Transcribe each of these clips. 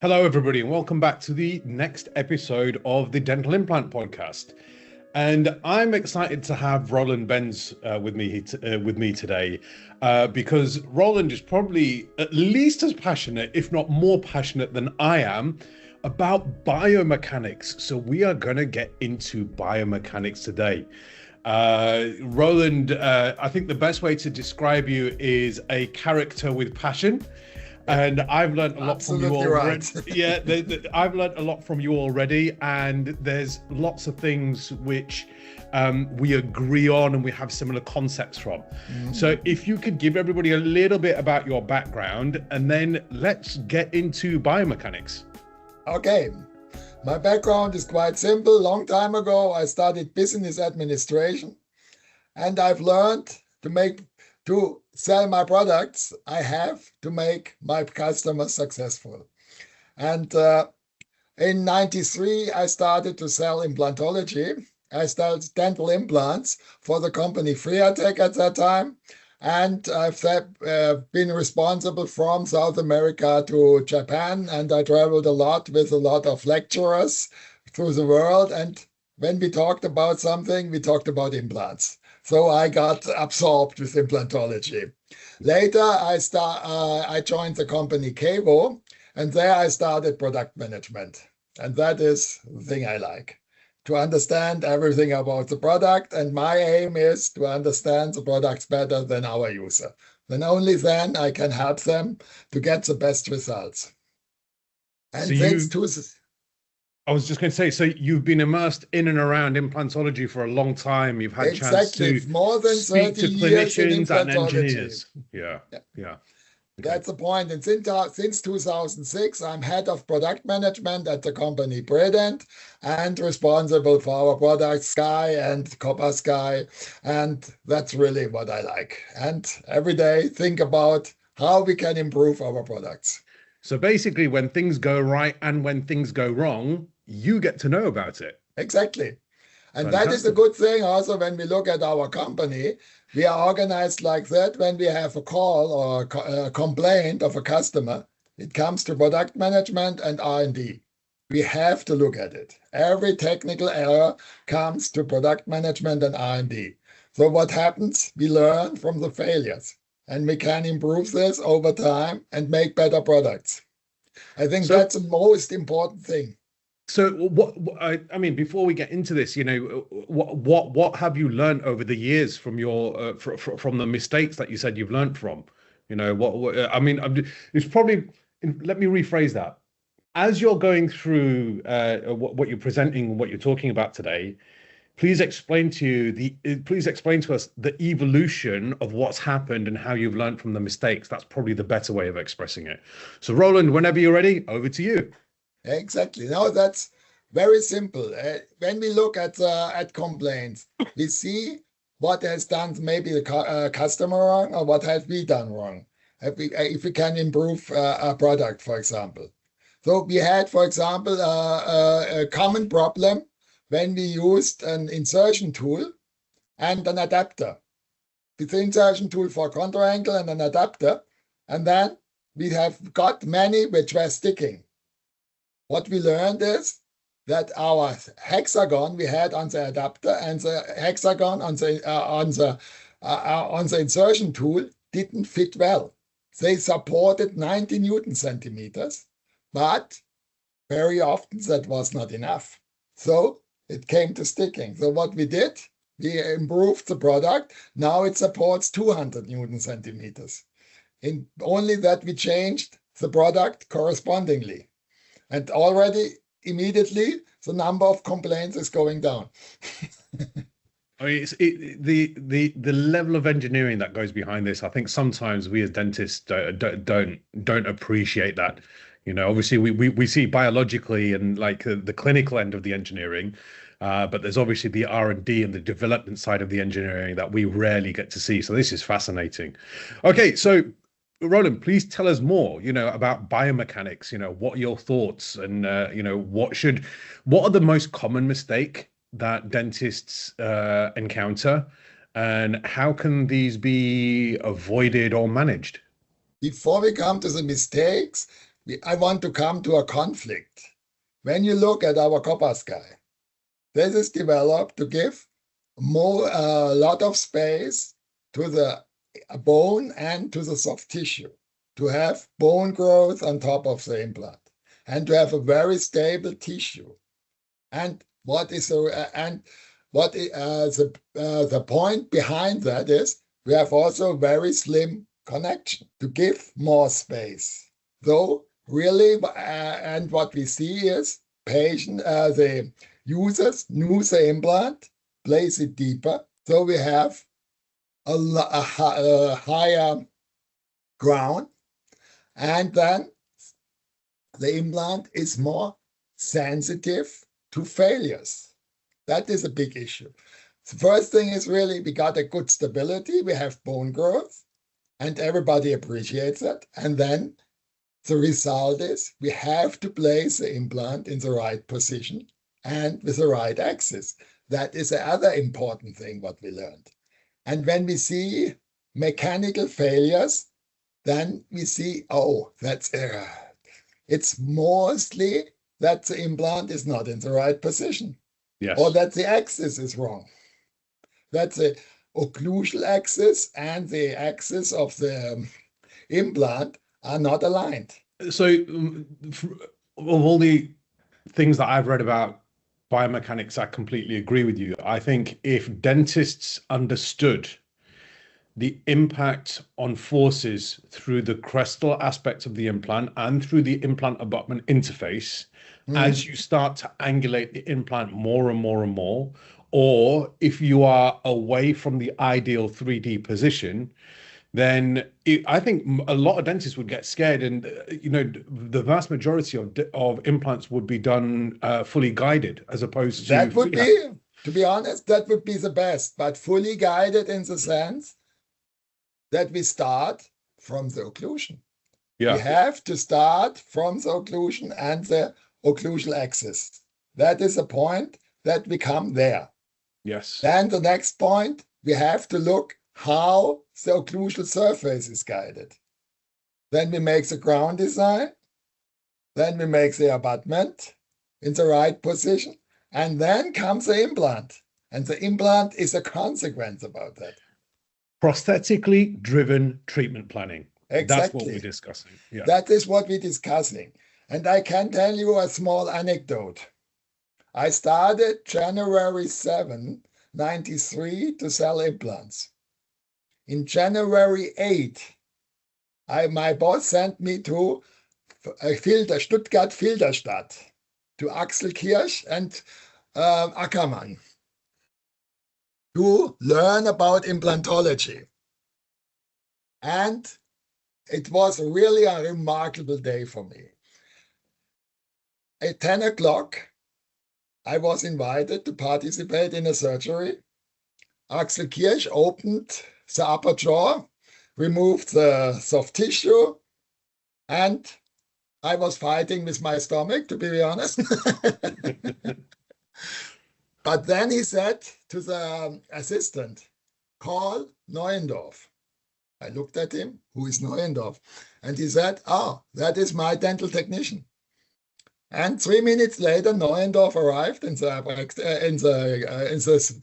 Hello, everybody, and welcome back to the next episode of the Dental Implant Podcast. And I'm excited to have Roland Benz with me today because Roland is probably at least as passionate, if not more passionate than I am, about biomechanics. So we are going to get into biomechanics today. Roland, I think the best way to describe you is a character with passion. And I've learned a lot from you already. Right. Yeah, I've learned a lot from you already, and there's lots of things which we agree on and we have similar concepts from. So if you could give everybody a little bit about your background, and then let's get into biomechanics. Okay, my background is quite simple. Long time ago, I studied business administration, and I've learned to sell my products. I have to make my customers successful. And in '93, I started to sell implantology. I started dental implants for the company Friatech at that time. And I've been responsible from South America to Japan. And I traveled a lot with a lot of lecturers through the world. And when we talked about something, we talked about implants. So I got absorbed with implantology. Later, I joined the company Kevo, and there I started product management. And that is the thing I like, to understand everything about the product. And my aim is to understand the products better than our user. Then only then I can help them to get the best results. And I was just going to say, so you've been immersed in and around implantology for a long time. You've had a chance to more than 30 speak to years in clinicians and engineers. Yeah. Okay. That's the point. And since 2006, I'm head of product management at the company Predent and responsible for our products Sky and Copper Sky. And that's really what I like. And every day think about how we can improve our products. So basically, when things go right and when things go wrong, you get to know about it. Exactly. And Fantastic. That is a good thing also when we look at our company. We are organized like that. When we have a call or a complaint of a customer, it comes to product management and R&D. We have to look at it. Every technical error comes to product management and R&D. So what happens? We learn from the failures. And we can improve this over time and make better products. I think that's the most important thing. So I mean, before we get into this, what have you learned over the years from your from the mistakes that you said you've learned from? I mean, it's probably, let me rephrase that. As you're going through what you're presenting, what you're talking about today, please explain to us the evolution of what's happened and how you've learned from the mistakes. That's probably the better way of expressing it. So Roland, whenever you're ready, over to you. Exactly. No, that's very simple. When we look at complaints, we see what has done maybe the customer wrong or what have we done wrong. If we can improve a product, for example. So we had, for example, a common problem when we used an insertion tool and an adapter. It's an insertion tool for contour angle and an adapter. And then we have got many which were sticking. What we learned is that our hexagon we had on the adapter and the hexagon on the insertion tool didn't fit well. They supported 90 Newton centimeters, but very often that was not enough. So it came to sticking. So what we did, we improved the product. Now it supports 200 Newton centimeters. In only that we changed the product correspondingly. And already, immediately, the number of complaints is going down. I mean, the level of engineering that goes behind this. I think sometimes we as dentists don't appreciate that. Obviously we see biologically and like the clinical end of the engineering, but there's obviously the R&D and the development side of the engineering that we rarely get to see. So this is fascinating. Okay, so Roland, please tell us more, about biomechanics, what are your thoughts and, what are the most common mistake that dentists encounter and how can these be avoided or managed? Before we come to the mistakes, I want to come to a conflict. When you look at our copper sky, this is developed to give a lot of space to the bone and to the soft tissue, to have bone growth on top of the implant, and to have a very stable tissue. And the point behind that is we have also very slim connection to give more space. Though really, and what we see is the users use the implant, place it deeper, so we have a higher ground, and then the implant is more sensitive to failures. That is a big issue. The first thing is really we got a good stability, we have bone growth, and everybody appreciates it. And then the result is we have to place the implant in the right position and with the right axis. That is the other important thing what we learned. And when we see mechanical failures, then we see, oh, it's mostly that the implant is not in the right position. Yes. Or that the axis is wrong. That the occlusal axis and the axis of the implant are not aligned. So, of all the things that I've read about biomechanics, I completely agree with you. I think if dentists understood the impact on forces through the crestal aspect of the implant and through the implant abutment interface, as you start to angulate the implant more and more and more, or if you are away from the ideal 3D position, then I think a lot of dentists would get scared, and the vast majority of implants would be done fully guided, as opposed to that would be, to be honest, that would be the best, but fully guided in the sense that we start from the occlusion. Yeah. We have to start from the occlusion and the occlusal axis. That is a point that we come there. Yes. Then the next point, we have to look how the occlusal surface is guided. Then we make the ground design. Then we make the abutment in the right position. And then comes the implant. And the implant is a consequence about that. Prosthetically driven treatment planning. Exactly. That's what we're discussing. Yeah. That is what we're discussing. And I can tell you a small anecdote. I started January 7, 1993 to sell implants. In January 8, my boss sent me to Stuttgart Filderstadt, to Axel Kirsch and Ackermann, to learn about implantology. And it was really a remarkable day for me. At 10 o'clock, I was invited to participate in a surgery. Axel Kirsch opened the upper jaw, removed the soft tissue, and I was fighting with my stomach, to be honest. But then he said to the assistant, call Neuendorf. I looked at him, who is Neuendorf? And he said, that is my dental technician. And 3 minutes later, Neuendorf arrived in the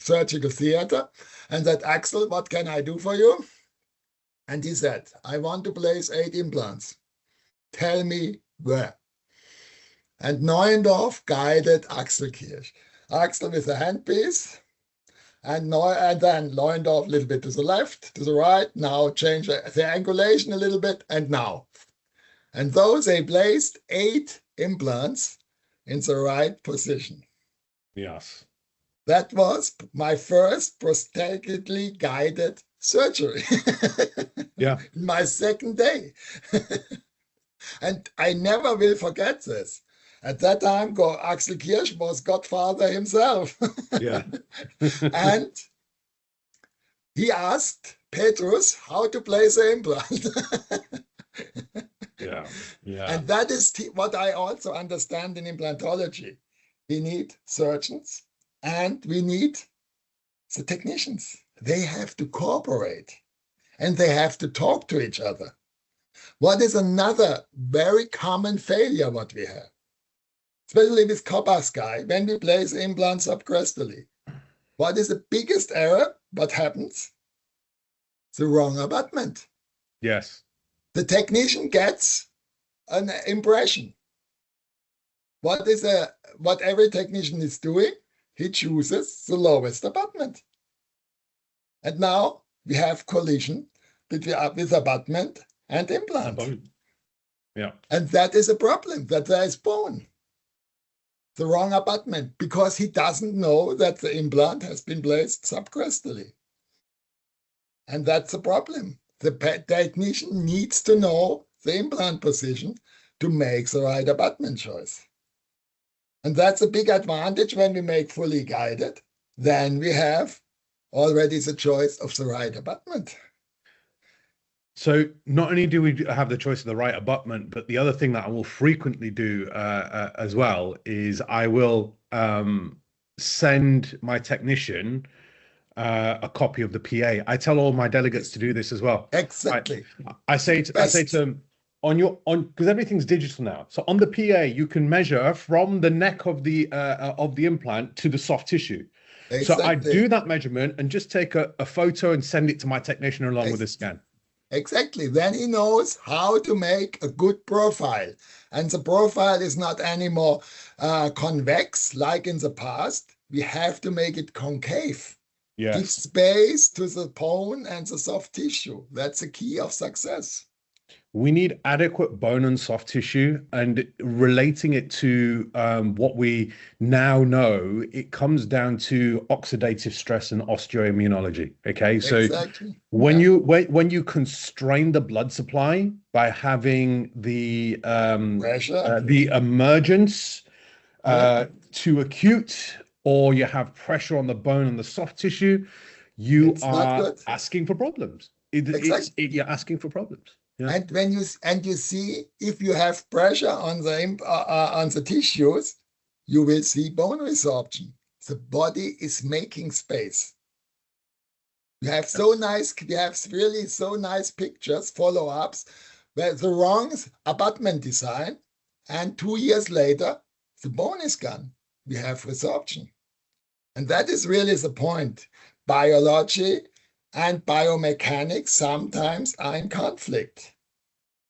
surgical theater and said, Axel, what can I do for you? And he said, I want to place 8 implants. Tell me where. And Neuendorf guided Axel Kirsch. Axel with a handpiece, and then Neuendorf a little bit to the left, to the right. Now change the angulation a little bit, and now. And those they placed 8 implants in the right position. Yes. That was my first prosthetically guided surgery. Yeah. My second day. And I never will forget this. At that time, Axel Kirsch was Godfather himself. Yeah. And he asked Petrus how to place the implant. Yeah. Yeah. And that is what I also understand in implantology. We need surgeons and we need the technicians. They have to cooperate and they have to talk to each other. What is another very common failure what we have? Especially with copper sky, when we place implants subcrestally. What is the biggest error? What happens? The wrong abutment. Yes. The technician gets an impression. What every technician is doing? He chooses the lowest abutment. And now we have collision with abutment and implant. Yeah. And that is a problem, that there is bone. The wrong abutment, because he doesn't know that the implant has been placed subcrestally. And that's a problem. The technician needs to know the implant position to make the right abutment choice. And that's a big advantage when we make fully guided. Then we have already the choice of the right abutment. So not only do we have the choice of the right abutment, but the other thing that I will frequently do as well is I will send my technician a copy of the PA. I tell all my delegates to do this as well. Exactly. I say to them, because everything's digital now. So on the PA, you can measure from the neck of the implant to the soft tissue. Exactly. So I do that measurement and just take a photo and send it to my technician along with a scan. Exactly. Then he knows how to make a good profile. And the profile is not anymore convex like in the past. We have to make it concave. Yes. Give space to the bone and the soft tissue. That's the key of success. We need adequate bone and soft tissue, and relating it to what we now know, it comes down to oxidative stress and osteoimmunology. Okay, so exactly. when you constrain the blood supply by having the emergence to acute, or you have pressure on the bone and the soft tissue, you are asking for problems. You're asking for problems. Yeah. And when you see, if you have pressure on the tissues, you will see bone resorption. The body is making space. We have really so nice pictures, follow-ups, where the wrong abutment design, and 2 years later, the bone is gone. We have resorption. And that is really the point. Biology and biomechanics sometimes are in conflict.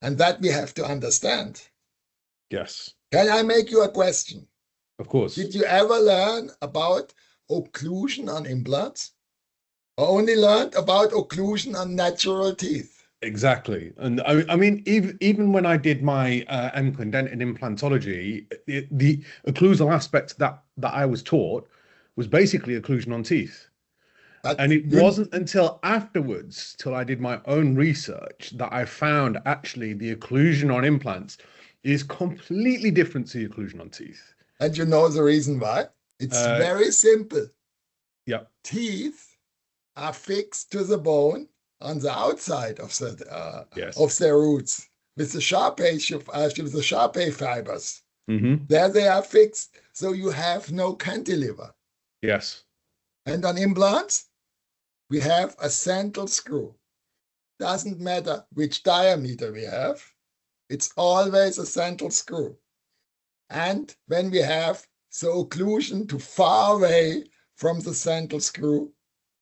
And that we have to understand. Yes. Can I make you a question? Of course. Did you ever learn about occlusion on implants? Or only learned about occlusion on natural teeth? Exactly. And I mean, even when I did my MClin in implantology, the occlusal aspect that I was taught was basically occlusion on teeth. And it wasn't until afterwards, till I did my own research, that I found actually the occlusion on implants is completely different to the occlusion on teeth. And you know the reason why? It's very simple. Yeah. Teeth are fixed to the bone on the outside of their roots with the Sharpay fibers. Mm-hmm. There they are fixed, so you have no cantilever. Yes. And on implants, we have a central screw. Doesn't matter which diameter we have, it's always a central screw. And when we have the occlusion to far away from the central screw,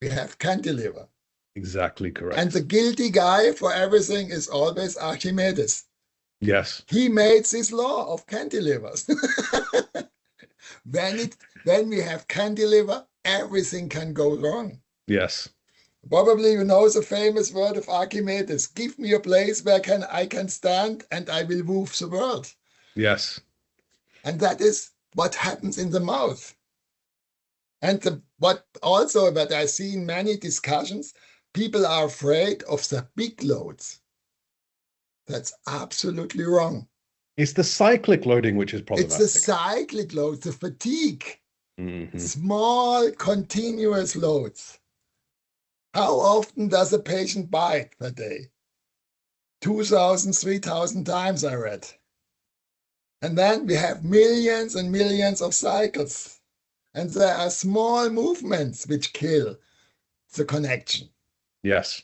we have cantilever. Exactly correct. And the guilty guy for everything is always Archimedes. Yes. He made this law of cantilevers. When we have cantilever, everything can go wrong. Yes. Probably you know the famous word of Archimedes: give me a place where I can stand and I will move the world. Yes. And that is what happens in the mouth. And what I see in many discussions, people are afraid of the big loads. That's absolutely wrong. It's the cyclic loading which is problematic. It's the cyclic loads, the fatigue. Mm-hmm. Small, continuous loads. How often does a patient bite per day? 2,000, 3,000 times, I read. And then we have millions and millions of cycles. And there are small movements which kill the connection. Yes.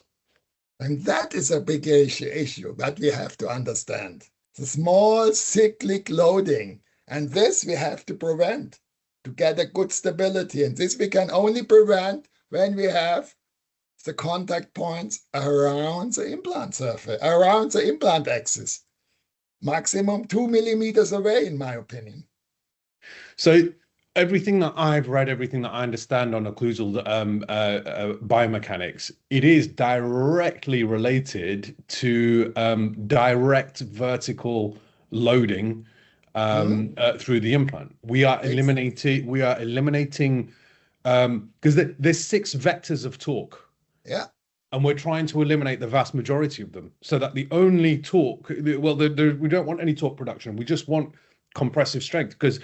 And that is a big issue that we have to understand. The small cyclic loading. And this we have to prevent to get a good stability. And this we can only prevent when we have the contact points around the implant surface, around the implant axis. Maximum 2 millimeters away, in my opinion. So everything that I've read, everything that I understand on occlusal biomechanics, it is directly related to direct vertical loading through the implant. We are eliminating because there's 6 vectors of torque. Yeah. And we're trying to eliminate the vast majority of them so that the only torque, well, we don't want any torque production. We just want compressive strength, because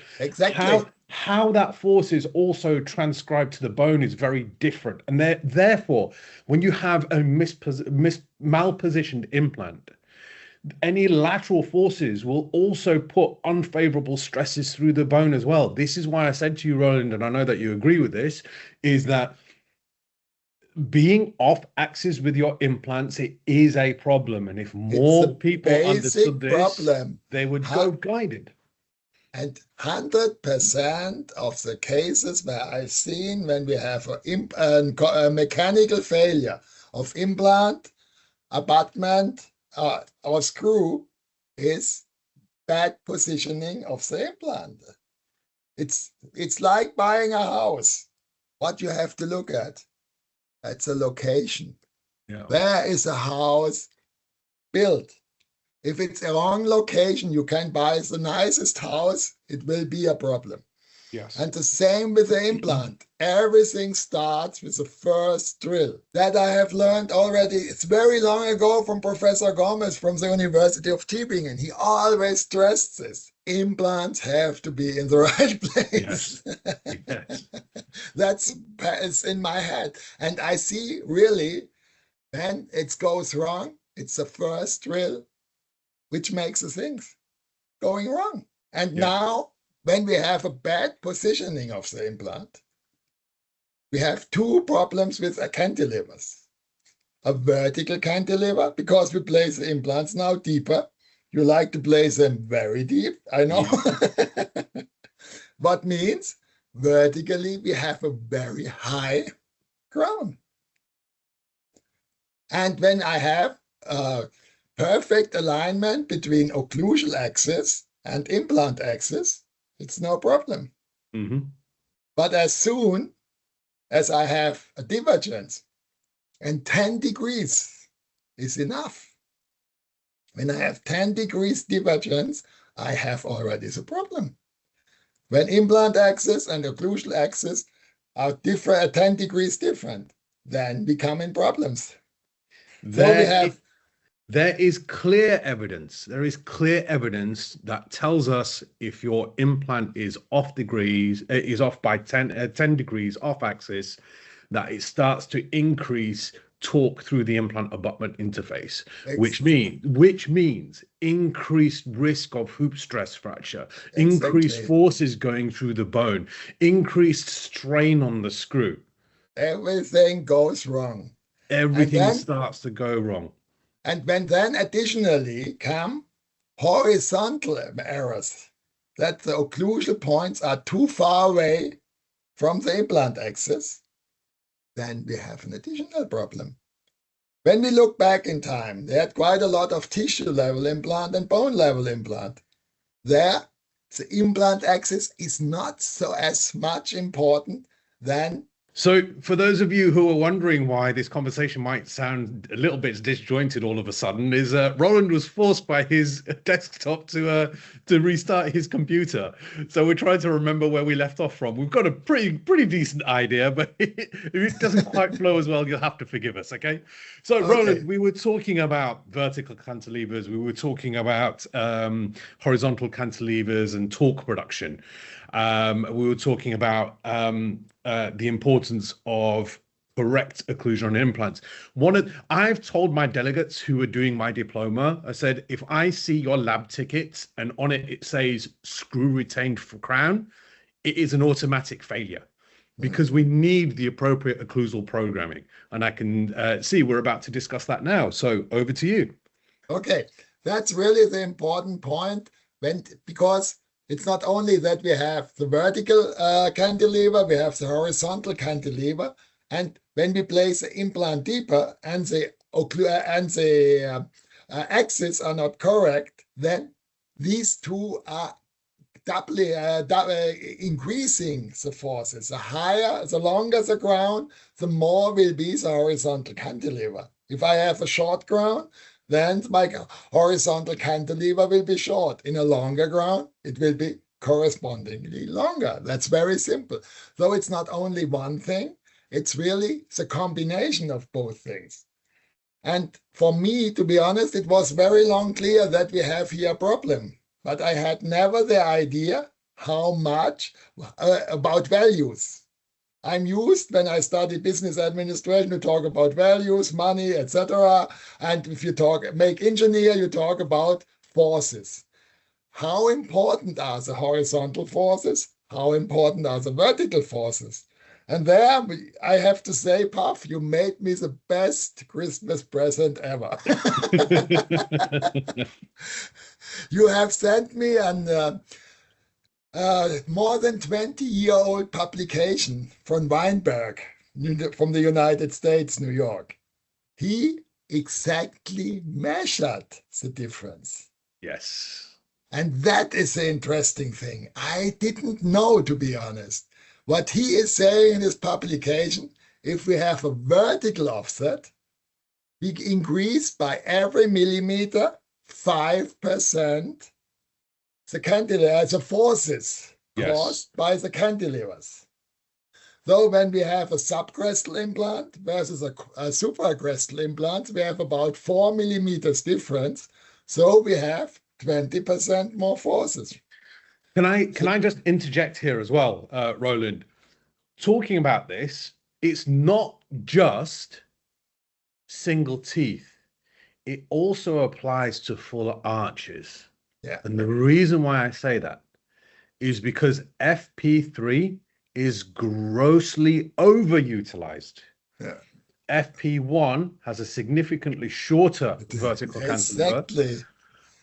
how that force is also transcribed to the bone is very different. And therefore, when you have a malpositioned implant, any lateral forces will also put unfavorable stresses through the bone as well. This is why I said to you, Roland, and I know that you agree with this, is that being off axis with your implants, it is a problem. And if more people understood this, they would go guided. And 100% of the cases where I've seen when we have a mechanical failure of implant, abutment, or screw is bad positioning of the implant. It's like buying a house. What you have to look at, that's a location. Yeah. Where is a house built? If it's a wrong location, you can buy the nicest house, it will be a problem. Yes. And the same with the implant. Everything starts with the first drill. That I have learned already. It's very long ago from Professor Gomez from the University of Tübingen. He always stressed this. Implants have to be in the right place. Yes. That's in my head. And I see really when it goes wrong, it's the first drill which makes the things going wrong. And now, when we have a bad positioning of the implant, we have 2 problems with cantilevers. A vertical cantilever, because we place the implants now deeper. You like to place them very deep, I know. Yeah. What means vertically we have a very high crown. And when I have perfect alignment between occlusal axis and implant axis, it's no problem. Mm-hmm. But as soon as I have a divergence, and 10 degrees is enough. When I have 10 degrees divergence, I have already the problem. When implant axis and occlusal axis are different, 10 degrees different, then we come in problems. There is clear evidence. There is clear evidence that tells us if your implant is off by 10 degrees off axis, that it starts to increase torque through the implant abutment interface, which means increased risk of hoop stress fracture, increased forces going through the bone, increased strain on the screw. Everything goes wrong. Everything starts to go wrong. And when then additionally come horizontal errors, that the occlusal points are too far away from the implant axis, then we have an additional problem. When we look back in time, they had quite a lot of tissue level implant and bone level implant. There, the implant axis is not so as much important than. So for those of you who are wondering why this conversation might sound a little bit disjointed all of a sudden, is Roland was forced by his desktop to restart his computer. So we're trying to remember where we left off from. We've got a pretty decent idea, but if it doesn't quite flow as well, you'll have to forgive us, okay? So Roland, we were talking about vertical cantilevers. We were talking about horizontal cantilevers and torque production. We were talking about the importance of correct occlusion on implants. I've told my delegates who are doing my diploma, I said, if I see your lab ticket and on it says screw retained for crown, it is an automatic failure. because we need the appropriate occlusal programming. And I can see we're about to discuss that now. So over to you. Okay, that's really the important point because it's not only that we have the vertical cantilever, we have the horizontal cantilever, and when we place the implant deeper and the axes are not correct, then these two are doubly increasing the forces. The longer the ground, the more will be the horizontal cantilever. If I have a short ground, then my horizontal cantilever will be short. In a longer ground, it will be correspondingly longer. That's very simple. So it's not only one thing, it's really the combination of both things. And for me, to be honest, it was very long clear that we have here a problem. But I had never the idea how much about values. I'm used when I study business administration to talk about values, money, etc. And if you make engineer, you talk about forces. How important are the horizontal forces? How important are the vertical forces? And there I have to say, Puff, you made me the best Christmas present ever. You have sent me an more than 20-year-old publication from Weinberg, from the United States, New York. He exactly measured the difference. Yes. And that is the interesting thing. I didn't know, to be honest. What he is saying in his publication, if we have a vertical offset, we increase by every millimeter 5% the forces caused by the cantilevers. So when we have a subcrestal implant versus a supracrestal implant, we have about 4 millimeters difference. So we have 20% more forces. Can I just interject here as well, Roland? Talking about this, it's not just single teeth. It also applies to full arches. Yeah. And the reason why I say that is because FP3 is grossly overutilized. Yeah. FP1 has a significantly shorter vertical cantilever. Exactly.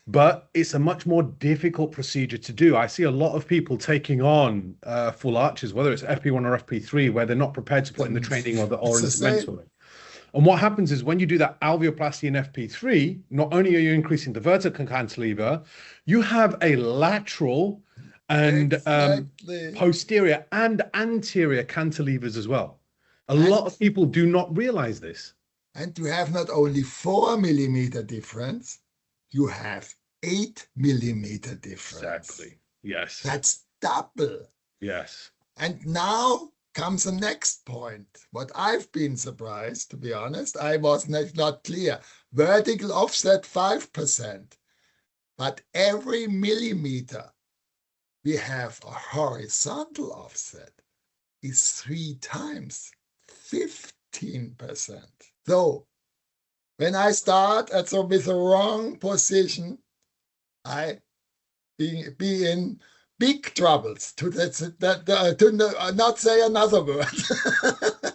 But it's a much more difficult procedure to do. I see a lot of people taking on full arches, whether it's FP1 or FP3, where they're not prepared to put in the training or interventionally. And what happens is when you do that alveoplasty in FP3, not only are you increasing the vertical cantilever, you have a lateral and posterior and anterior cantilevers as well. A lot of people do not realize this. And you have not only 4 millimeter difference, you have 8 millimeter difference. Exactly. Yes. That's double. Yes. And now comes the next point. What I've been surprised, to be honest, I was not clear. Vertical offset 5%. But every millimeter we have a horizontal offset is 3 times 15%. So when I start with the wrong position, I be in big troubles. To not say another word.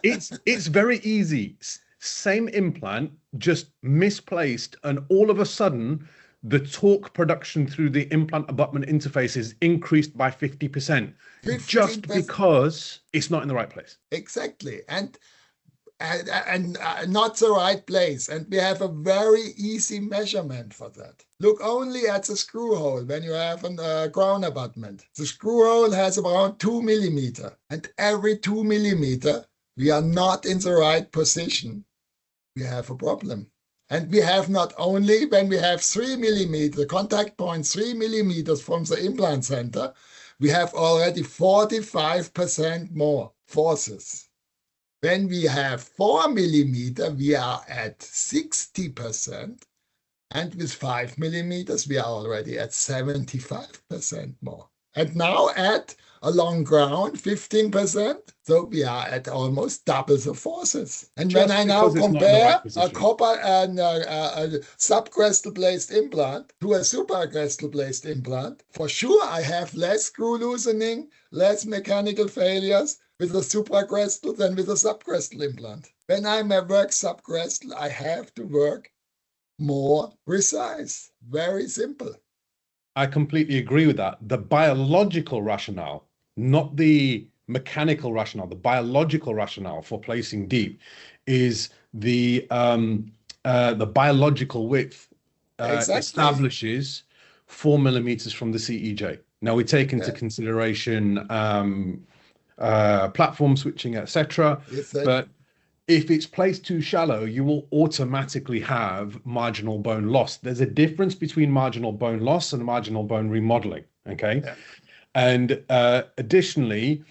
It's very easy. Same implant, just misplaced, and all of a sudden, the torque production through the implant abutment interface is increased by 50%, just because it's not in the right place. Exactly. And not the right place. And we have a very easy measurement for that. Look only at the screw hole when you have a crown abutment. The screw hole has around 2 millimeter. And every 2 millimeter, we are not in the right position. We have a problem. And we have not only when we have 3 millimeter, contact point 3 millimeters from the implant center, we have already 45% more forces. When we have 4 millimeter, we are at 60%. And with 5 millimeters, we are already at 75% more. And now at a long ground, 15%. So we are at almost double the forces. And Just when I now compare right a copper and a subcrestal placed implant to a supracrestal placed implant, for sure I have less screw loosening, less mechanical failures, with a supracrestal than with a subcrestal implant. When I work subcrestal, I have to work more precise. Very simple. I completely agree with that. The biological rationale, not the mechanical rationale, the biological rationale for placing deep is the biological width Exactly. establishes 4 millimeters from the CEJ. Now we take into consideration platform switching, etc. But if it's placed too shallow, you will automatically have marginal bone loss. There's a difference between marginal bone loss and marginal bone remodeling. Okay. Yeah. And additionally,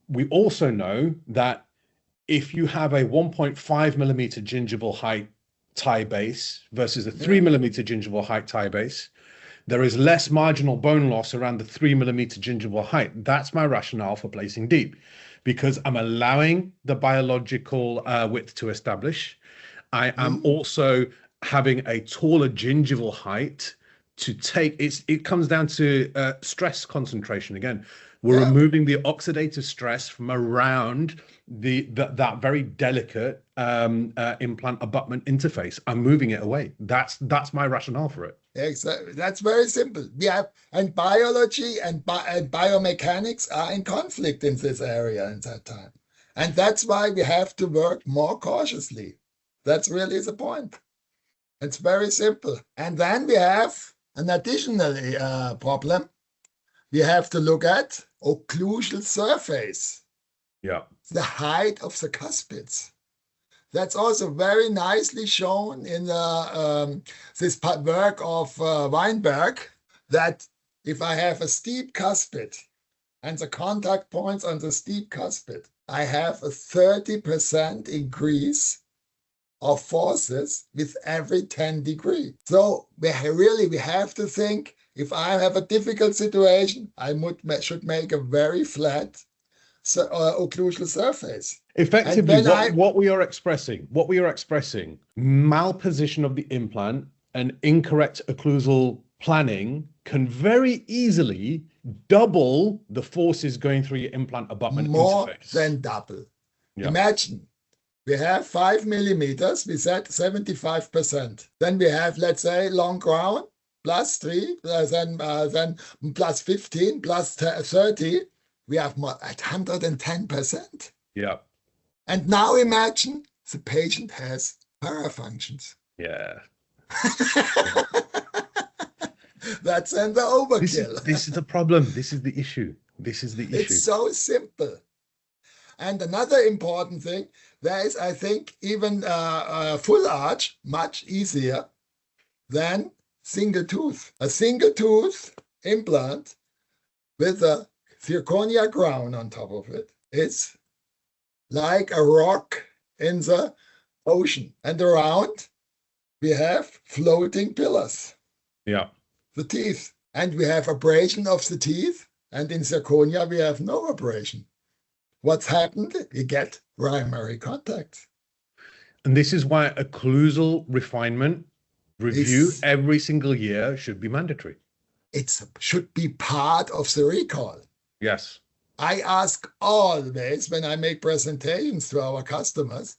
we also know that if you have a 1.5 millimeter gingival height tie base versus a 3 millimeter gingival height tie base, there is less marginal bone loss around the 3 millimeter gingival height. That's my rationale for placing deep, because I'm allowing the biological width to establish. I am also having a taller gingival height to take. It comes down to stress concentration again. We're removing the oxidative stress from around that very delicate implant abutment interface. I'm moving it away. That's my rationale for it. Exactly. That's very simple. We have, and biology and biomechanics are in conflict in this area in that time. And that's why we have to work more cautiously. That's really the point. It's very simple. And then we have an additional problem. We have to look at occlusal surface. Yeah. The height of the cuspids. That's also very nicely shown in this work of Weinberg, that if I have a steep cuspid and the contact points on the steep cuspid, I have a 30% increase of forces with every 10 degrees. So we have to think, if I have a difficult situation, I should make a very flat occlusal surface. Effectively, what we are expressing, malposition of the implant and incorrect occlusal planning can very easily double the forces going through your implant abutment more interface. Than double. Yeah. Imagine we have 5 millimeters, we said 75%. Then we have, let's say, long crown, plus 3, then plus 15, plus 30. We have more at 110%. Yeah. And now imagine the patient has parafunctions. Yeah. That's an overkill. This is the problem. This is the issue. It's so simple. And another important thing, there is, I think, even a full arch much easier than single tooth. A single tooth implant with a zirconia crown on top of it. It's like a rock in the ocean. And around, we have floating pillars. Yeah. The teeth. And we have abrasion of the teeth. And in zirconia, we have no abrasion. What's happened? You get primary contact. And this is why occlusal refinement review every single year should be mandatory. It should be part of the recall. Yes. I ask always when I make presentations to our customers,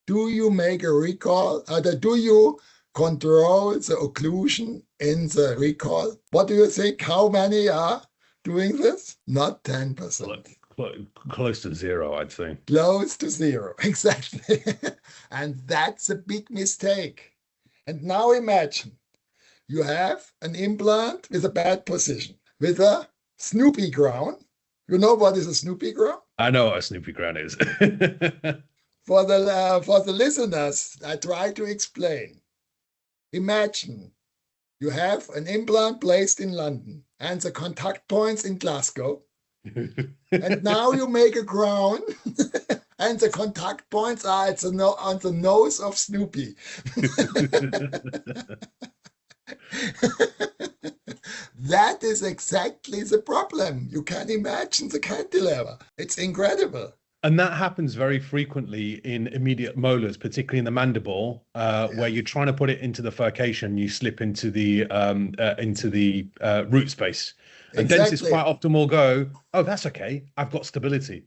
do you make a recall? Do you control the occlusion in the recall? What do you think? How many are doing this? Not 10%. Close to zero, I'd say. Close to zero, exactly. And that's a big mistake. And now imagine you have an implant with a bad position, with a Snoopy crown. You know what is a Snoopy crown? I know what a Snoopy crown is. For the listeners, I try to explain. Imagine you have an implant placed in London and the contact points in Glasgow. And now you make a crown and the contact points are on the nose of Snoopy. That is exactly the problem. You can imagine the cantilever. It's incredible. And that happens very frequently in immediate molars, particularly in the mandible, where you're trying to put it into the furcation, you slip into the root space. And dentists quite often will go, oh, that's okay, I've got stability.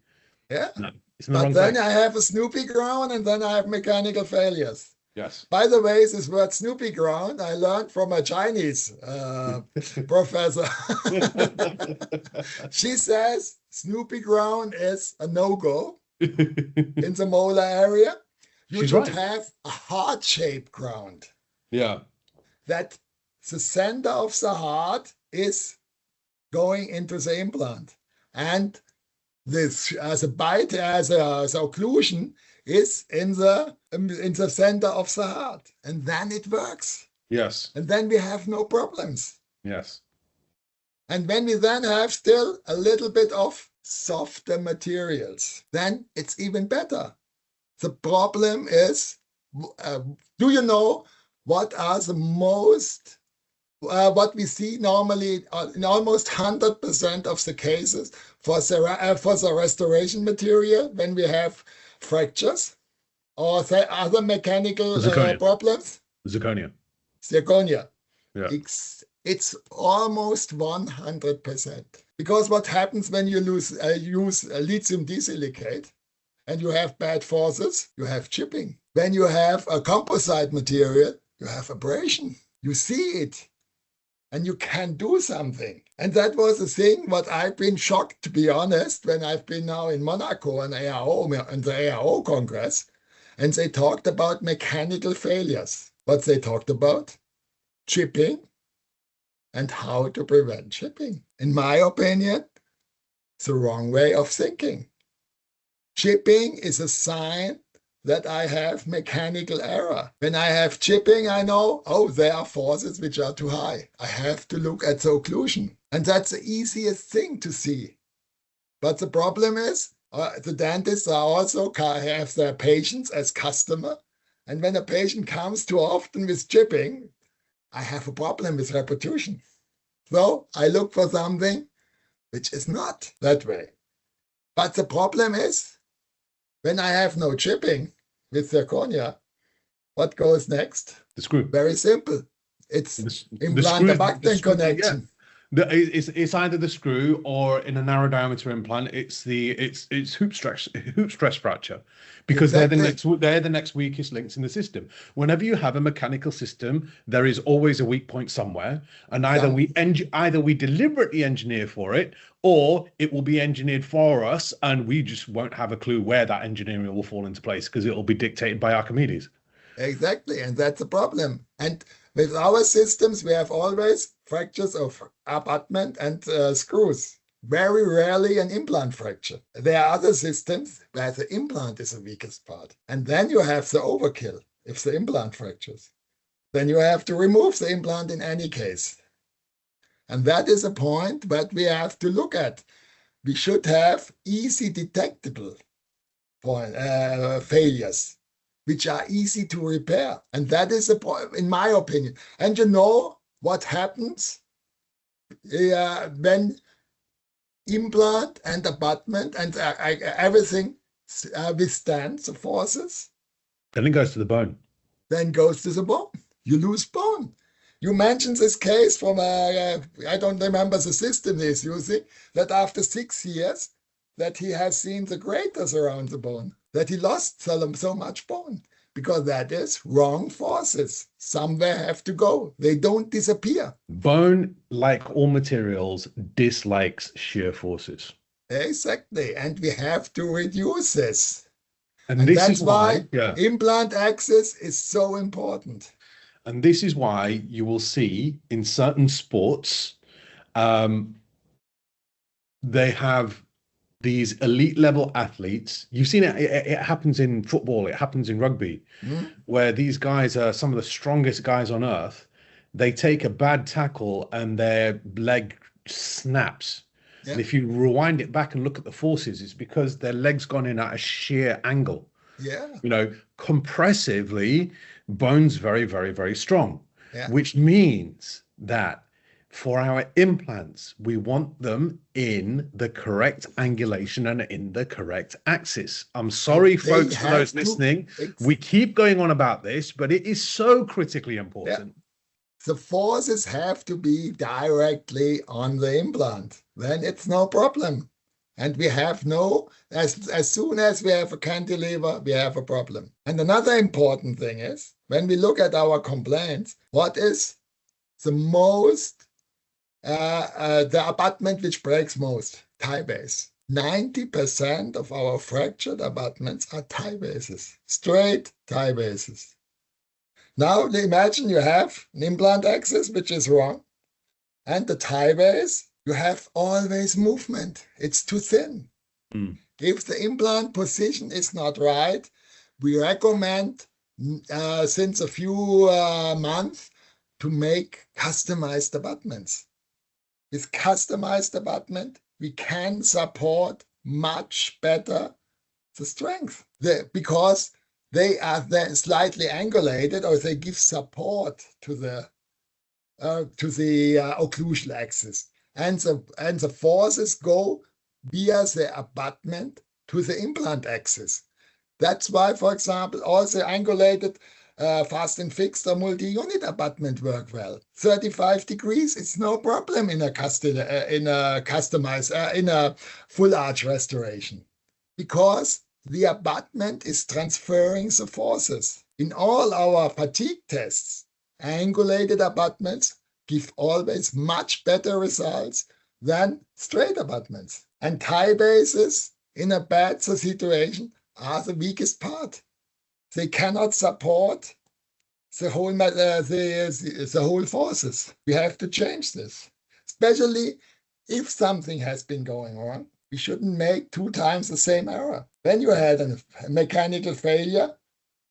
Yeah. No, it's in the But wrong then place. I have a Snoopy ground and then I have mechanical failures. Yes. By the way, this word Snoopy ground, I learned from a Chinese professor. She says Snoopy ground is a no-go in the molar area. You She's should right. have a heart-shaped ground. Yeah. That the center of the heart is going into the implant. And this as a bite, as the occlusion is in the center of the heart. And then it works. Yes. And then we have no problems. Yes. And when we then have still a little bit of softer materials, then it's even better. The problem is, do you know what are the most, what we see normally in almost 100% of the cases for the restoration material when we have fractures or other mechanical Zirconia. problems? Zirconia. Zirconia. Yeah. It's almost 100%. Because what happens when you use lithium disilicate and you have bad forces, you have chipping. When you have a composite material, you have abrasion. You see it and you can do something. And that was the thing what I've been shocked, to be honest, when I've been now in Monaco and the ARO Congress, and they talked about mechanical failures. What they talked about? Chipping and how to prevent chipping. In my opinion, it's the wrong way of thinking. Chipping is a sign that I have mechanical error. When I have chipping, I know, oh, there are forces which are too high. I have to look at the occlusion. And that's the easiest thing to see. But the problem is, the dentists are also have their patients as customer. And when a patient comes too often with chipping, I have a problem with repetition. So I look for something which is not that way. But the problem is, when I have no chipping with zirconia, what goes next? The screw. Very simple. It's implant-abutment connection. It's either the screw or in a narrow diameter implant, it's hoop stress fracture, because Exactly. they're the next weakest links in the system. Whenever you have a mechanical system, there is always a weak point somewhere, and either we deliberately engineer for it, or it will be engineered for us, and we just won't have a clue where that engineering will fall into place because it will be dictated by Archimedes. Exactly, and that's the problem. And with our systems, we have always fractures of abutment and screws. Very rarely an implant fracture. There are other systems where the implant is the weakest part. And then you have the overkill if the implant fractures. Then you have to remove the implant in any case. And that is a point that we have to look at. We should have easy detectable failures, which are easy to repair. And that is a point, in my opinion. And you know what happens when implant and abutment and everything withstands the forces? Then it goes to the bone. Then goes to the bone. You lose bone. You mentioned this case from, I don't remember the system he's using, that after 6 years, that he has seen the craters around the bone, that he lost so much bone, because that is wrong forces. Somewhere have to go. They don't disappear. Bone, like all materials, dislikes shear forces. Exactly. And we have to reduce this. And And this that's is why, why implant access is so important. and this is why you will see in certain sports, they have these elite level athletes. You've seen it, it happens in football, it happens in rugby, where these guys are some of the strongest guys on earth. They take a bad tackle and their leg snaps. Yeah. And if you rewind it back and look at the forces, it's because their leg's gone in at a sheer angle. Yeah. You know, compressively, bone's very, very, very strong, Yeah. which means that for our implants, we want them in the correct angulation and in the correct axis. I'm sorry, folks, for those listening. We keep going on about this, but it is so critically important. Yeah. The forces have to be directly on the implant. Then it's no problem. And we have as soon as we have a cantilever, we have a problem. And another important thing is, when we look at our complaints, what is the the abutment which breaks most? Tie base. 90% of our fractured abutments are tie bases, straight tie bases. Now imagine you have an implant axis which is wrong, and the tie base, you have always movement. It's too thin. Mm. If the implant position is not right, we recommend since a few months to make customized abutments. With customized abutment, we can support much better the strength because they are then slightly angulated, or they give support to the occlusal axis, and the forces go via the abutment to the implant axis. That's why, for example, all the angulated fast and fixed or multi-unit abutment work well. 35 degrees, it's no problem in a full arch restoration, because the abutment is transferring the forces. In all our fatigue tests, angulated abutments give always much better results than straight abutments. And tie bases in a bad situation are the weakest part. They cannot support the whole forces. We have to change this, especially if something has been going wrong. We shouldn't make 2 times the same error. When you had a mechanical failure,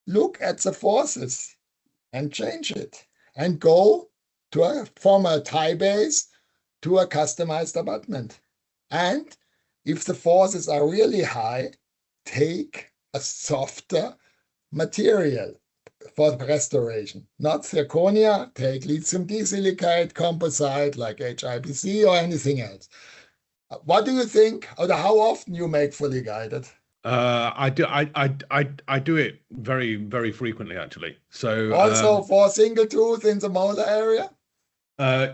look at the forces and change it, and go from a tie base to a customized abutment. And if the forces are really high, take a softer material for restoration. Not zirconia, take lithium disilicate composite like HIPC or anything else. What do you think, or how often you make fully guided? I do it very, very frequently, actually. So also for single tooth in the molar area?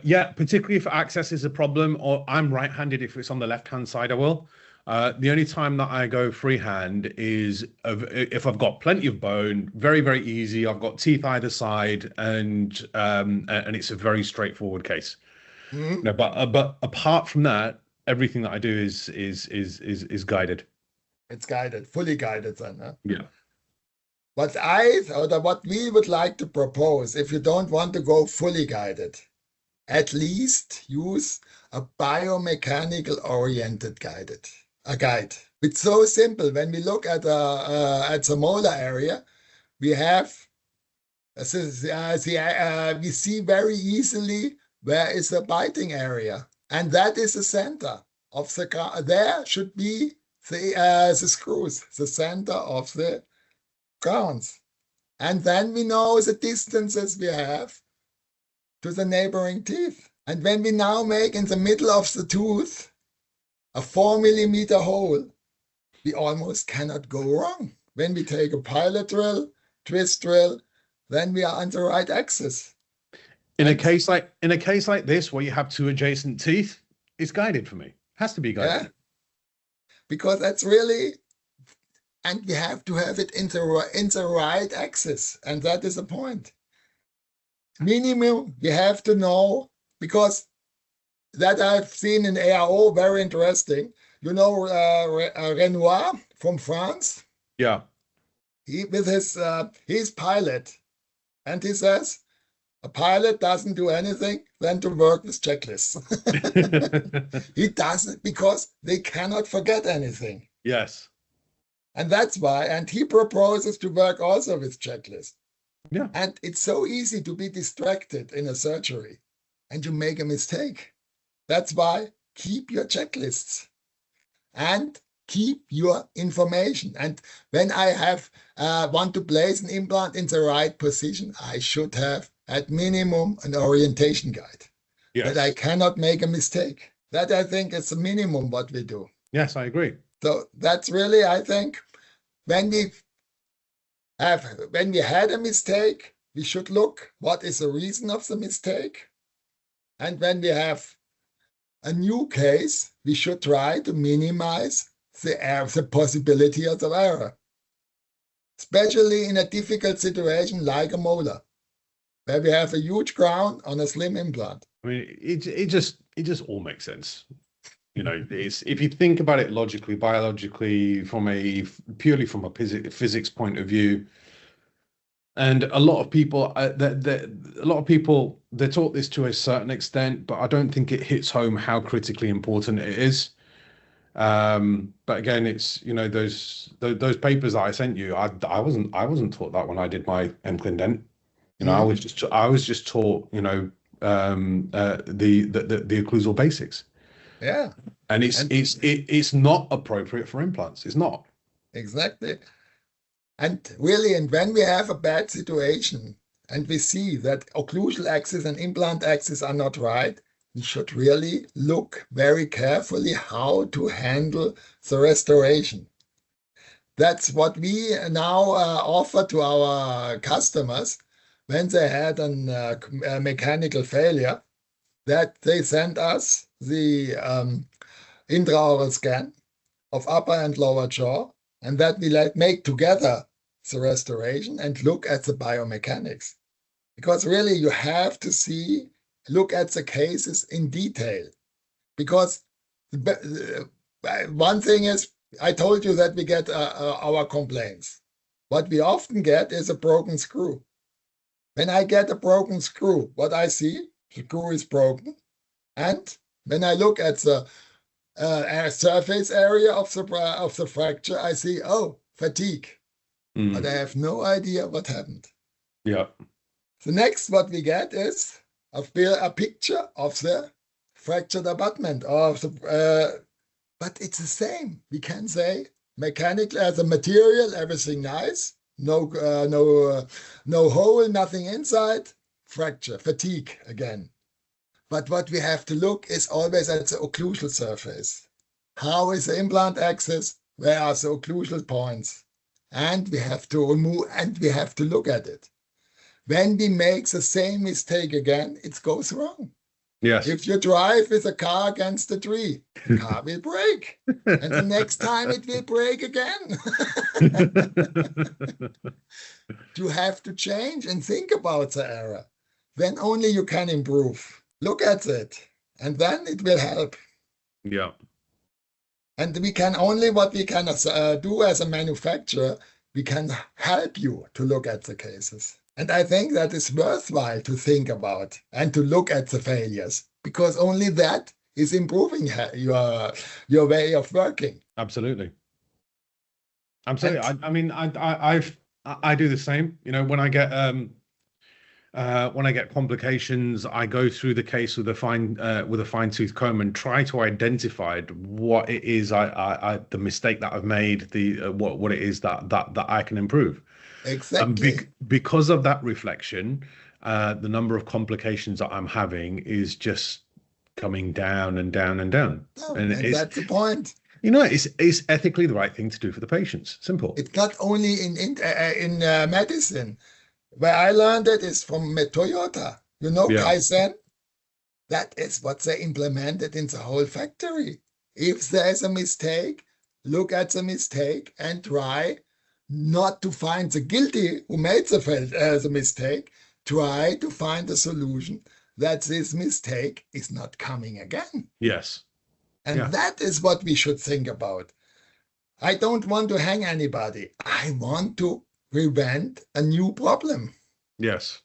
Yeah, particularly if access is a problem, or I'm right-handed. If it's on the left-hand side, I will. The only time that I go freehand is if I've got plenty of bone, very, very easy. I've got teeth either side, and it's a very straightforward case. Mm-hmm. No, but apart from that, everything that I do is guided. It's guided, fully guided then. Huh? Yeah. What we would like to propose, if you don't want to go fully guided, at least use a biomechanical oriented guide. It's so simple. When we look at the molar area, we have we see very easily where is the biting area, and that is the center of the. There should be the screws, the center of the crowns, and then we know the distances we have to the neighboring teeth. And when we now make in the middle of the tooth a 4 millimeter hole, we almost cannot go wrong. When we take a pilot drill, twist drill, then we are on the right axis. In a case like this, where you have 2 adjacent teeth, it's guided for me. Has to be guided. Yeah, because that's really, and we have to have it in the right axis, and that is the point. Minimum, we have to know, because that I've seen in ARO, very interesting. You know Renoir from France? Yeah. He's pilot, and he says, a pilot doesn't do anything than to work with checklists. He doesn't, because they cannot forget anything. Yes. And that's why, and he proposes to work also with checklists. Yeah. And it's so easy to be distracted in a surgery and you make a mistake. That's why keep your checklists and keep your information. And when I want to place an implant in the right position, I should have at minimum an orientation guide. Yes. That I cannot make a mistake. That I think is the minimum what we do. Yes, I agree. So that's really, I think, when we had a mistake, we should look what is the reason of the mistake. And when we have a new case, we should try to minimize the possibility of error, especially in a difficult situation like a molar, where we have a huge crown on a slim implant. I mean, it just all makes sense. You know, it's, if you think about it logically, biologically, purely from a physics point of view, and a lot of people, they're taught this to a certain extent, but I don't think it hits home how critically important it is. But again, it's, you know, those papers that I sent you, I wasn't taught that when I did my Implantology. You know, I was just taught, you know, the occlusal basics. Yeah. And it's not appropriate for implants. It's not. Exactly. And really, and when we have a bad situation and we see that occlusal axis and implant axis are not right, we should really look very carefully how to handle the restoration. That's what we now offer to our customers when they had a mechanical failure, that they send us the intraoral scan of upper and lower jaw, and that we make together the restoration and look at the biomechanics. Because really you have to look at the cases in detail. Because one thing is, I told you that we get our complaints. What we often get is a broken screw. When I get a broken screw, what I see, the screw is broken. And when I look at the surface area of the fracture, I see, oh, fatigue. But I have no idea what happened. Yeah. The next what we get is a picture of the fractured abutment of the, but it's the same. We can say mechanically as a material, everything nice, no hole, nothing inside, fracture, fatigue again. But what we have to look is always at the occlusal surface. How is the implant axis? Where are the occlusal points? And we have to remove, and we have to look at it. When we make the same mistake again, it goes wrong. Yes. If you drive with a car against a tree, the car will break. And the next time it will break again. You have to change and think about the error. Then only you can improve. Look at it, and then it will help. Yeah. And we can only, what we can do as a manufacturer, we can help you to look at the cases. And I think that is worthwhile to think about and to look at the failures, because only that is improving your way of working. Absolutely. I mean, I do the same. You know, when I get complications, I go through the case with a fine tooth comb and try to identify what it is the mistake that I've made, what it is that I can improve. Exactly. Because of that reflection, the number of complications that I'm having is just coming down and down and down. Oh, and that's the point. You know, it's ethically the right thing to do for the patients. Simple. It's not only in medicine. Where I learned it is from Toyota. You know, Yeah. Kaizen? That is what they implemented in the whole factory. If there is a mistake, look at the mistake and try not to find the guilty who made the mistake. Try to find a solution that this mistake is not coming again. Yes. And that is what we should think about. I don't want to hang anybody. I want to prevent a new problem. Yes.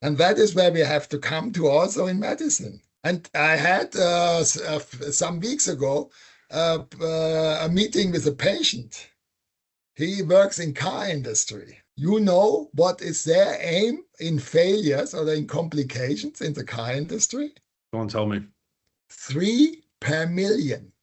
And that is where we have to come to also in medicine. And I had some weeks ago a meeting with a patient. He works in car industry. You know what is their aim in failures or in complications in the car industry? Go on, tell me. 3 per million.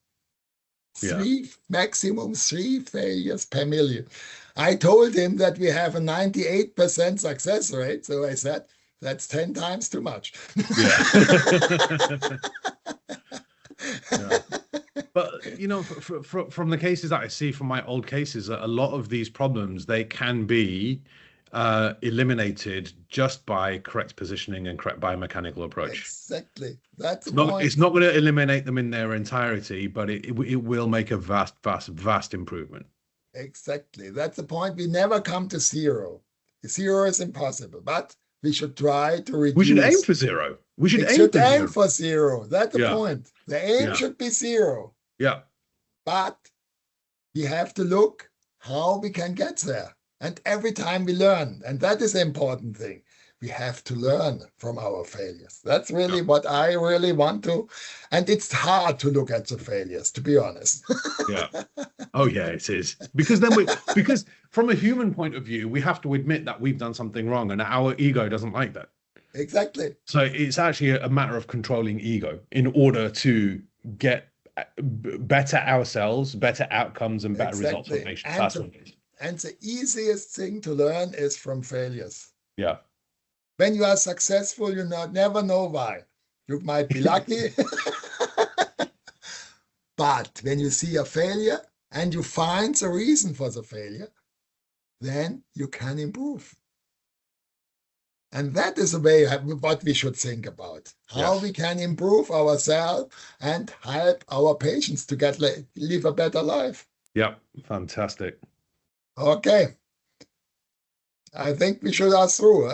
Yeah. Maximum 3 failures per million. I told him that we have a 98% success rate. So I said, that's 10 times too much. Yeah. Yeah. But, you know, from the cases that I see from my old cases, a lot of these problems, they can be eliminated just by correct positioning and correct biomechanical approach. Exactly. That's the It's point. not going to eliminate them in their entirety, but it will make a vast improvement. Exactly. That's the point. We never come to zero. Zero is impossible, but we should try to reduce. We should aim for zero. We should It aim should for aim zero. for zero. That's the Yeah. point. The aim Yeah. should be zero. Yeah. But we have to look how we can get there. And every time we learn, and that is the important thing, we have to learn from our failures. That's really what I really want to. And it's hard to look at the failures, to be honest. Yeah. Oh yeah, it is. Because because from a human point of view, we have to admit that we've done something wrong, and our ego doesn't like that. Exactly. So it's actually a matter of controlling ego in order to get better ourselves, better outcomes, and better results for patients. That's what it is. And the easiest thing to learn is from failures. Yeah. When you are successful, you never know why. You might be lucky. But when you see a failure and you find the reason for the failure, then you can improve. And that is the way what we should think about. How we can improve ourselves and help our patients to live a better life. Yeah, fantastic. Okay. I think we should ask through.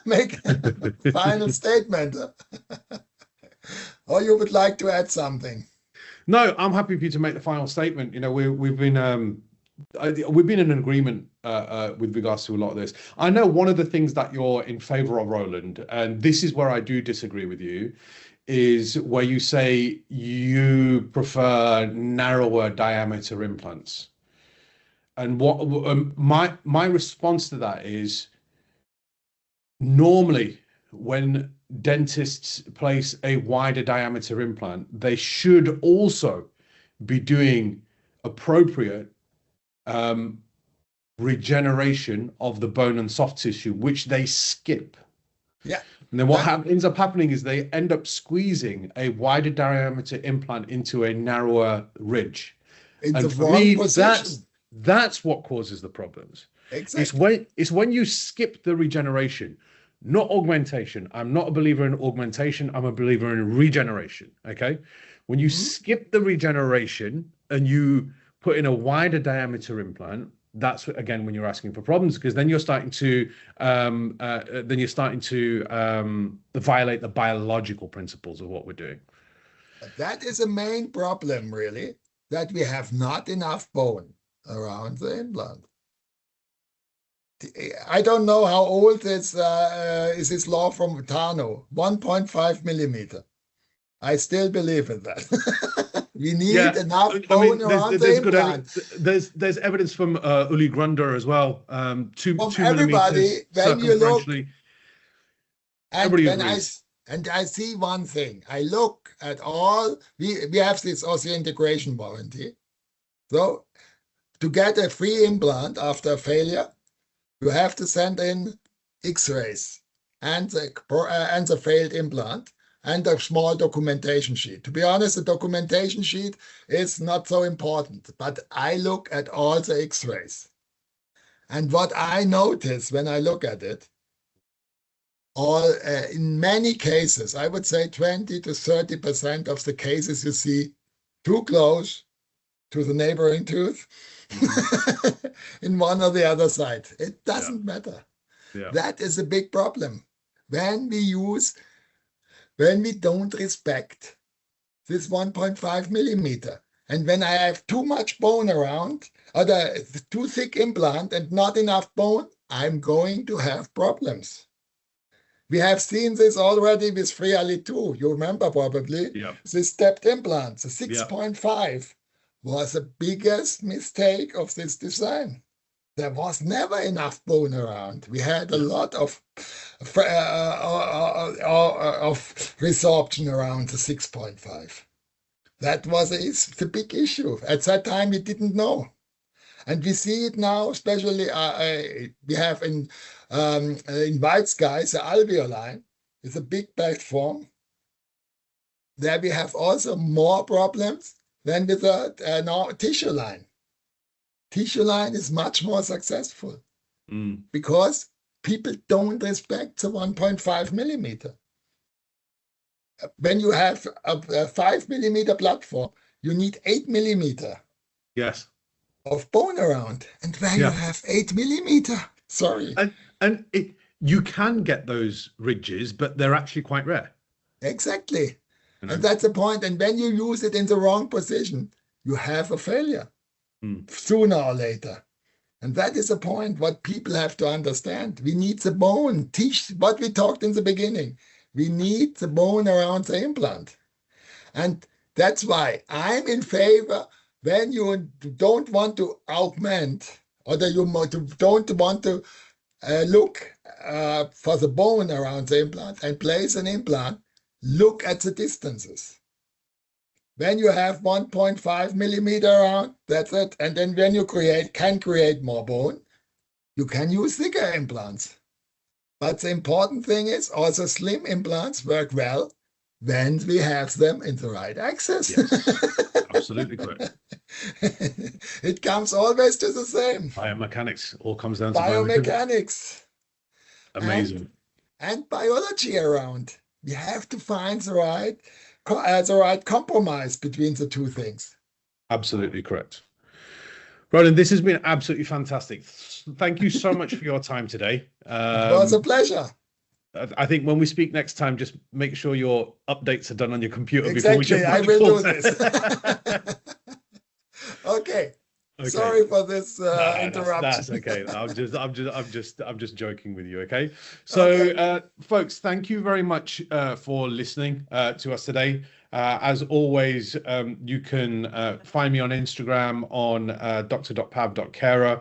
Make a final statement. Or you would like to add something? No, I'm happy for you to make the final statement. You know, we've been in agreement with regards to a lot of this. I know one of the things that you're in favor of, Roland, and this is where I do disagree with you, is where you say you prefer narrower diameter implants. And what my response to that is, normally when dentists place a wider diameter implant, they should also be doing appropriate regeneration of the bone and soft tissue, which they skip. Yeah. And then what ends up happening is they end up squeezing a wider diameter implant into a narrower ridge. And for me, that's what causes the problems. Exactly. It's when you skip the regeneration, not augmentation. I'm not a believer in augmentation. I'm a believer in regeneration. Okay. When you skip the regeneration and you put in a wider diameter implant, that's again when you're asking for problems, because then you're starting to violate the biological principles of what we're doing. That is a main problem, really, that we have not enough bone around the implant. I don't know how old is this law from Tano, 1.5 millimeter. I still believe in that. We need enough bone around the implant. There's evidence from Uli Grunder as well. Two everybody, when you look, and I see one thing. I look at all. We have this osseointegration warranty. So to get a free implant after a failure, you have to send in X-rays and the failed implant and a small documentation sheet. To be honest, the documentation sheet is not so important, but I look at all the X-rays. And what I notice when I look at it, in many cases, I would say 20 to 30% of the cases you see too close to the neighboring tooth in one or the other side. It doesn't matter. Yeah. That is a big problem. When we don't respect this 1.5 millimeter, and when I have too much bone around, or the too thick implant and not enough bone, I'm going to have problems. We have seen this already with Freali 2. You remember probably. Yeah. The stepped implants, the 6.5 was the biggest mistake of this design. There was never enough bone around. We had a lot of resorption around the 6.5. That was the big issue. At that time, we didn't know. And we see it now, especially we have in white skies, the alveoline is a big platform. There we have also more problems than with the tissue line. Tissue line is much more successful. Mm. because people don't respect the 1.5 millimeter. When you have a 5 millimeter platform, you need 8 millimeter Yes. of bone around. And where you Yeah. have 8 millimeter, sorry. And you can get those ridges, but they're actually quite rare. Exactly. You know? And that's the point. And when you use it in the wrong position, you have a failure sooner or later. And that is the point what people have to understand. We need the bone. Teach what we talked in the beginning. We need the bone around the implant. And that's why I'm in favor when you don't want to augment or that you don't want to look for the bone around the implant and place an implant, look at the distances. When you have 1.5 millimeter around, that's it. And then when you can create more bone, you can use thicker implants. But the important thing is also slim implants work well when we have them in the right axis. Yes, absolutely correct. It comes always to the same. Biomechanics all comes down to Biomechanics. Amazing. And biology around. We have to find the right compromise between the two things. Absolutely correct. Roland, this has been absolutely fantastic. Thank you so much for your time today. It was a pleasure. I think when we speak next time, just make sure your updates are done on your computer exactly. before we jump on I the will call. do this. Okay. Sorry for this interruption. That's okay. I'm just joking with you. Okay. So, folks, thank you very much for listening to us today. As always, you can find me on Instagram on dr.pav.carer.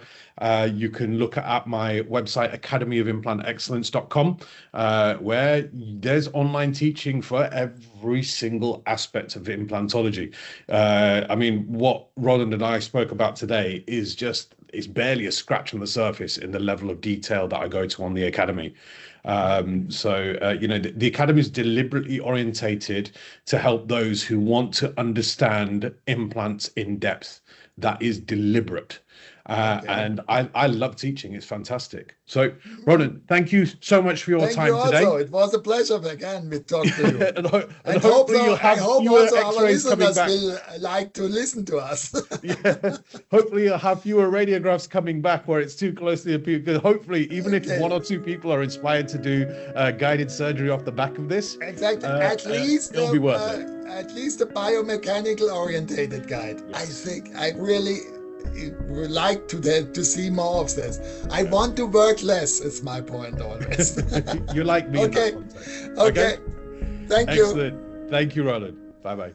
You can look at my website, academyofimplant.excellence.com, where there's online teaching for every single aspect of implantology. I mean, what Roland and I spoke about today is it's barely a scratch on the surface in the level of detail that I go to on the Academy. The Academy is deliberately orientated to help those who want to understand implants in depth. That is deliberate. And I love teaching. It's fantastic. So, Roland, thank you so much for your time today. It was a pleasure again to talk to you. and hopefully you'll have fewer X-rays coming back. Will like to listen to us. Yeah. Hopefully you'll have fewer radiographs coming back where it's too close to the people. Because hopefully, even if 1 or 2 people are inspired to do guided surgery off the back of this, exactly. At least it'll be worth it. At least a biomechanical orientated guide. Yes. I think I really would like to see more of this. I want to work less, is my point always. You like me. Okay. Okay. Thank you. Excellent. Thank you, Roland. Bye-bye.